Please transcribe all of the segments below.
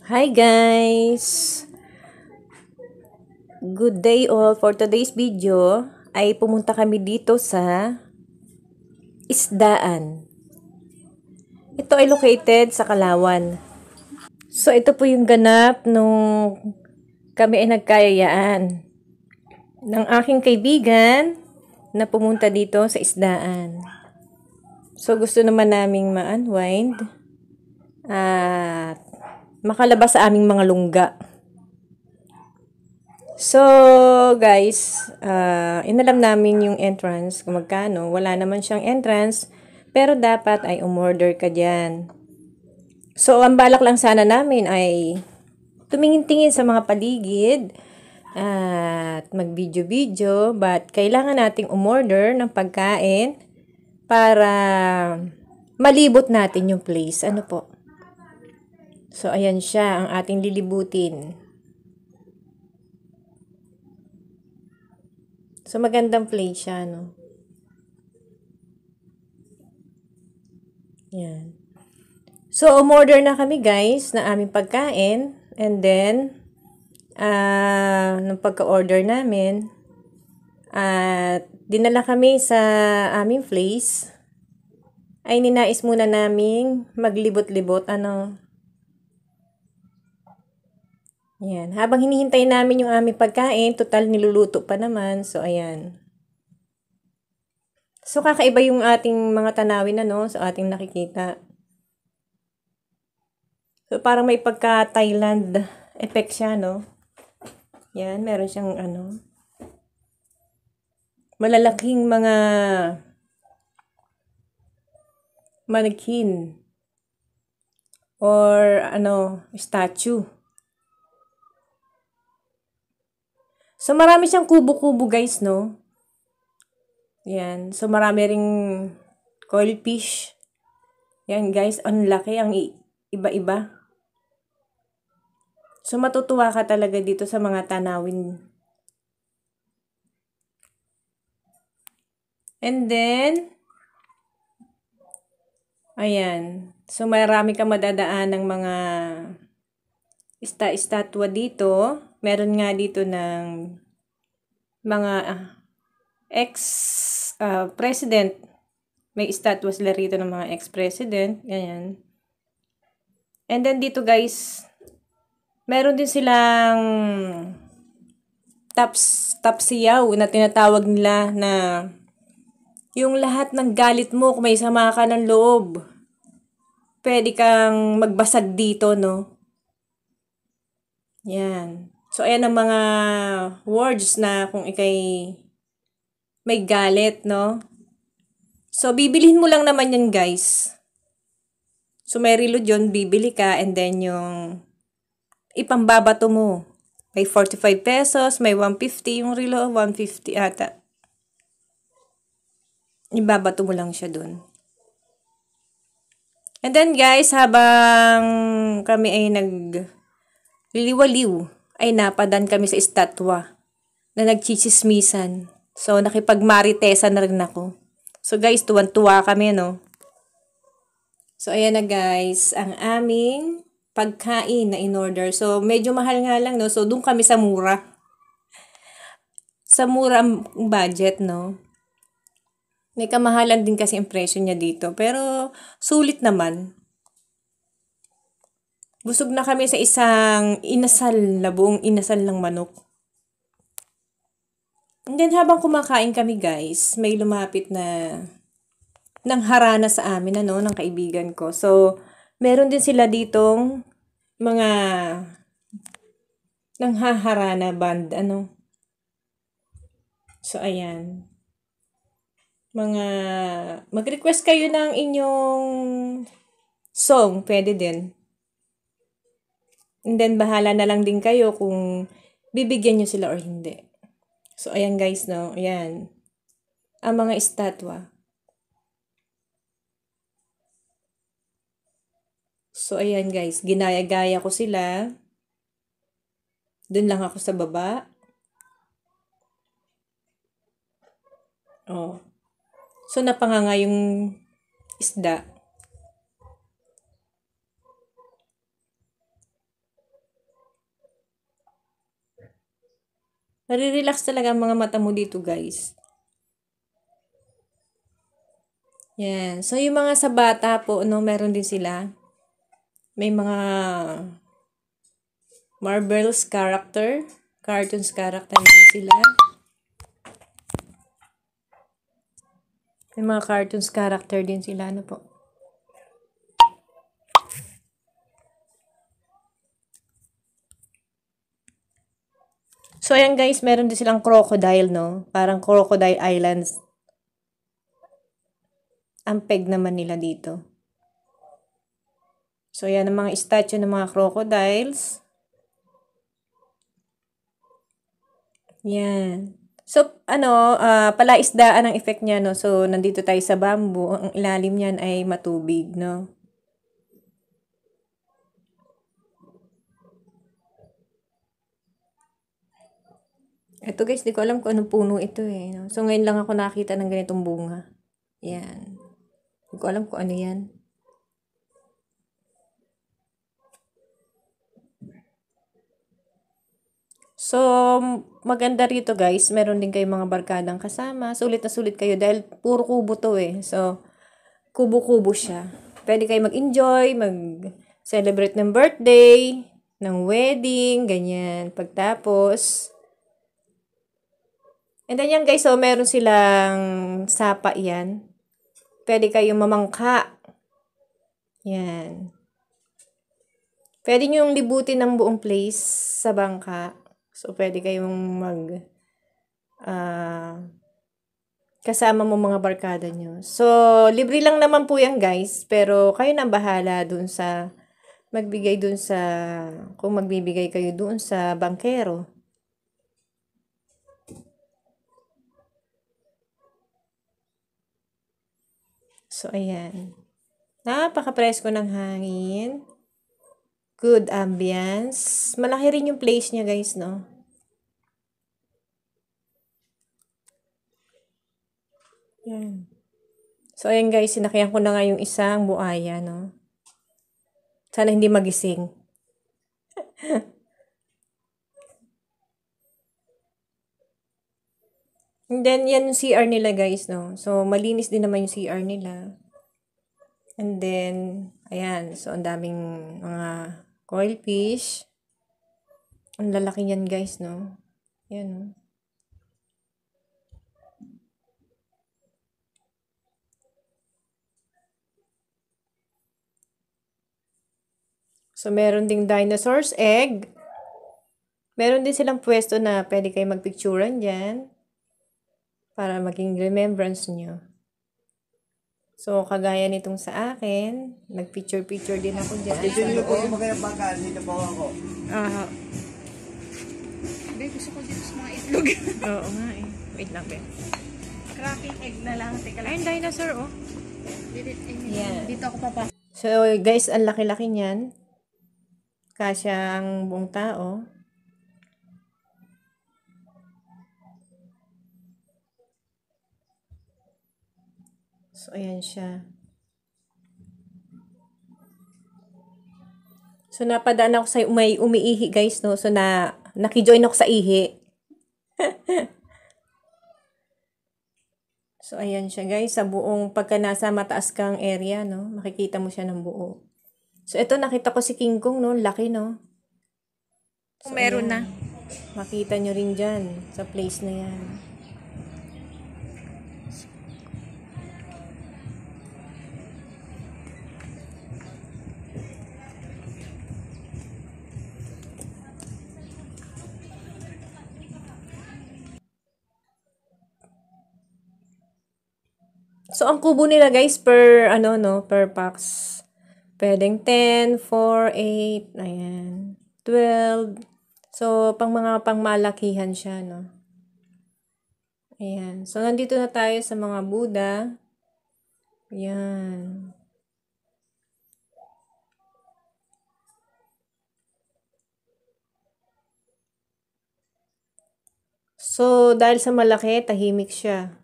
Hi guys! Good day all. For today's video ay pumunta kami dito sa isdaan. Ito ay located sa Kalawan. So ito po yung ganap nung kami ay nagkayayaan ng aking kaibigan na pumunta dito sa isdaan. So gusto naman naming ma-unwind at makalabas sa aming mga lungga. So, guys, inalam namin yung entrance kung magkano. Wala naman siyang entrance, pero dapat ay umorder ka dyan. So, ang balak lang sana namin ay tumingin-tingin sa mga paligid at mag-video-video, but kailangan nating umorder ng pagkain para malibot natin yung place. Ano po? So, ayan siya ang ating lilibutin. So, magandang place siya, no? Yan. So, umorder na kami, guys, na aming pagkain. And then, nung pagka-order namin, at dinala kami sa aming place, ay ninais muna naming maglibot-libot, Yan. Habang hinihintay namin yung aming pagkain, total niluluto pa naman. So, ayan. So, kakaiba yung ating mga tanawin, sa ating nakikita. So, parang may pagka-Thailand effect siya, no? Yan, meron siyang, malalaking mga mannequin or, statue. So, marami siyang kubo-kubo, guys, no? Yan. So, marami ring coil fish. Yan, guys. Ang laki. Ang iba-iba. So, matutuwa ka talaga dito sa mga tanawin. And then, ayan. So, marami kang madadaan ng mga estatwa dito. Meron nga dito ng mga ex-president. May estatwa sila rito ng mga ex-president. Ganyan. And then dito, guys, meron din silang tapsiyaw na tinatawag nila na yung lahat ng galit mo kung may sama ka ng loob. Pwede kang magbasag dito, no? Yan. So, ayan ang mga words na kung ikay may galit, no? So, bibilihin mo lang naman yan, guys. So, may reload yun, bibili ka, and then yung ipambabato mo. May 45 pesos, may 150 yung reload, 150 ata. Ibabato mo lang siya dun. And then, guys, habang kami ay liliwaliw, ay napadan kami sa estatwa na nagchichismisan. So, nakipagmaritesan na rin ako. So, guys, tuwan-tuwa kami, no? So, ayan na, guys, ang aming pagkain na in-order. So, medyo mahal nga lang, no? So, doon kami sa mura. Sa mura ang budget, no? May kamahalan din kasi ang presyo niya dito. Pero, sulit naman. Busog na kami sa isang inasal na buong inasal ng manok. And then habang kumakain kami, guys, may lumapit na nangharana sa amin, ng kaibigan ko. So, meron din sila ditong mga nanghaharana band, So, ayan. Mag-request kayo ng inyong song, pwede din. And then, bahala na lang din kayo kung bibigyan nyo sila or hindi. So, ayan guys, no? Ayan. Ang mga estatwa. So, ayan guys. Ginaya-gaya ko sila. Doon lang ako sa baba. Oh. So, napanganga yung isda. Nare-relax talaga ang mga mata mo dito, guys. Yan. So, yung mga sa bata po, no, meron din sila. May mga Marvel's character. Cartoons character din sila. May mga cartoons character din sila. Ano po? So, ayan guys, meron din silang crocodile, no? Parang Crocodile Islands. Ang peg naman nila dito. So, yan ang mga statue ng mga crocodiles. Yan. So, palaisdaan ang effect niya, no? So, nandito tayo sa bamboo. Ang ilalim niyan ay matubig, no? Ito guys, di ko alam kung anong puno ito eh. No? So, ngayon lang ako nakita ng ganitong bunga. Yan. Di ko alam kung ano yan. So, maganda rito guys. Meron din kayong mga barkadang kasama. Sulit na sulit kayo dahil puro kubo to eh. So, kubo-kubo siya. Pwede kayo mag-enjoy, mag-celebrate ng birthday, ng wedding, ganyan. Pagtapos, and then yan guys, so meron silang sapa yan. Pwede kayong mamangka. Yan. Pwede nyo yung libutin ng buong place sa bangka. So, pwede kayong kasama mo mga barkada nyo. So, libre lang naman po yan guys. Pero, kayo na bahala dun sa, kung magbibigay kayo dun sa bangkero. So, ayan. Napaka-presko ng hangin. Good ambience. Malaki rin yung place niya guys, no? Yan. So, ayan guys, sinakyan ko na nga yung isang buaya, no? Sana hindi magising. And then, yan yung CR nila guys, no? So, malinis din naman yung CR nila. And then, ayan. So, ang daming mga coil fish. Ang lalaki yan guys, no? Yan, no? So, meron ding dinosaur's egg. Meron din silang pwesto na pwede kayo magpicturean dyan. Para maging remembrance nyo. So, kagaya nitong sa akin, nag-picture-picture din ako dyan. Picture nyo po yung mga bangka, dito po ako. Aha. Be, gusto ko dito sa mga itlog. Oo nga eh. Wait lang, Ben. Cracking egg na lang. Teka lang. Ayun, dinosaur, oh. Yan. Dito ako papa. So, guys, ang laki-laki niyan. Kasya ang buong tao. So, ayan siya. So, napadaan ako sa may umiihi, guys, no? So, nakijoin ako sa ihi. So, ayan siya, guys. Sa buong, pagka nasa mataas kang area, no? Makikita mo siya ng buo. So, ito, nakita ko si King Kong, no? Laki, no? So, Meron ayan. na. Makita nyo rin dyan, sa place na yan. So, ang kubo nila guys per, per packs. Pwedeng 10, 4, 8, ayan, 12. So, mga pangmalakihan siya, no? Ayan. So, nandito na tayo sa mga Buddha. Ayan. So, dahil sa malaki, tahimik siya.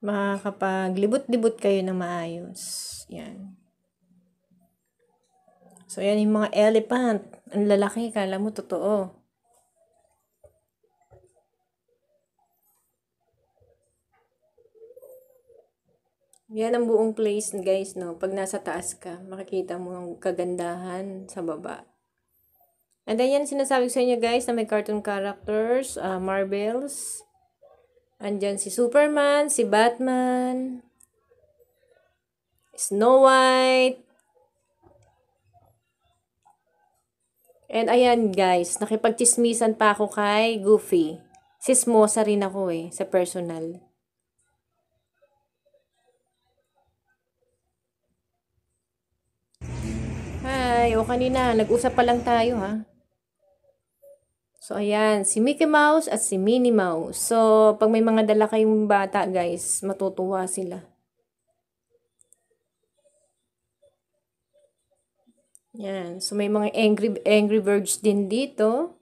Makakapaglibot-libot kayo na maayos. Yan. So, yan yung mga elephant. Ang lalaki, kala mo totoo. Yan ang buong place, guys, no? Pag nasa taas ka, makikita mo ang kagandahan sa baba. And then yan sinasabi ko sa inyo, guys, na may cartoon characters, Marvels. Andyan si Superman, si Batman, Snow White. And ayan, guys, nakipagchismisan pa ako kay Goofy. Sismosa rin ako sa personal. Hi, o kanina, nag-usap pa lang tayo, ha? So, ayan, si Mickey Mouse at si Minnie Mouse. So, pag may mga dala kayong bata, guys, matutuwa sila. Yan. So, may mga angry birds din dito.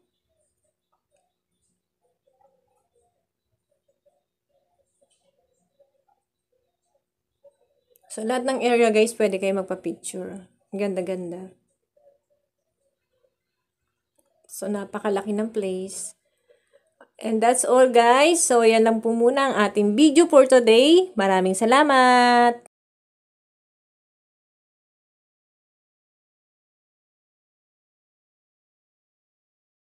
So, lahat ng area, guys, pwede kayo magpa-picture. Ganda-ganda. So, napakalaki ng place. And that's all, guys. So, yan lang po muna ang ating video for today. Maraming salamat!